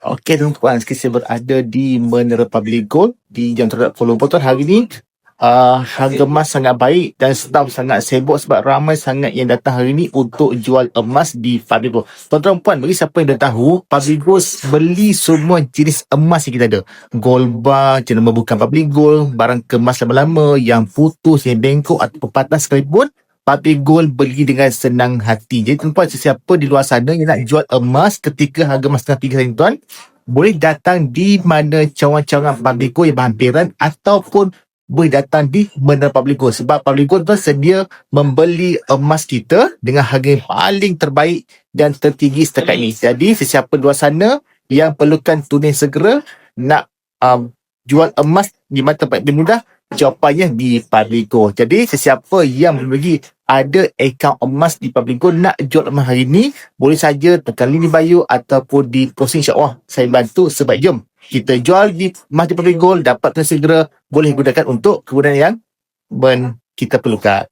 Okey tuan-tuan, sekarang saya berada di Menara Public Gold di Jam Terdekat Kuala Lumpur. Tuan, hari ni harga emas sangat baik dan staf sangat sibuk sebab ramai sangat yang datang hari ni untuk jual emas di Public Gold. Tuan-tuan puan, bagi siapa yang dah tahu, Public Gold beli semua jenis emas yang kita ada. Gold bar, jenama bukan Public Gold, barang kemas lama-lama, yang putus, yang bengkok atau patah sekalipun, Public Gold beli dengan senang hati. Jadi tuan-tuan, sesiapa di luar sana yang nak jual emas ketika harga emas tengah tinggi hari ni, tuan, boleh datang di mana cawangan-cawangan Public Gold yang berhampiran ataupun boleh datang di Menara Public Gold. Sebab Public Gold tuan sedia membeli emas kita dengan harga yang paling terbaik dan tertinggi setakat ini. Jadi sesiapa di luar sana yang perlukan tunai segera nak jual emas di mana tempat lebih mudah, jawapannya di Public Gold. Jadi sesiapa yang memiliki ada akaun emas di Public Gold nak jual emas hari ni, boleh saja tekan link di bio ataupun di posting, insyaAllah saya bantu. Sebab jom kita jual di emas di Public Gold, dapat segera, boleh gunakan untuk kegunaan yang kita perlukan.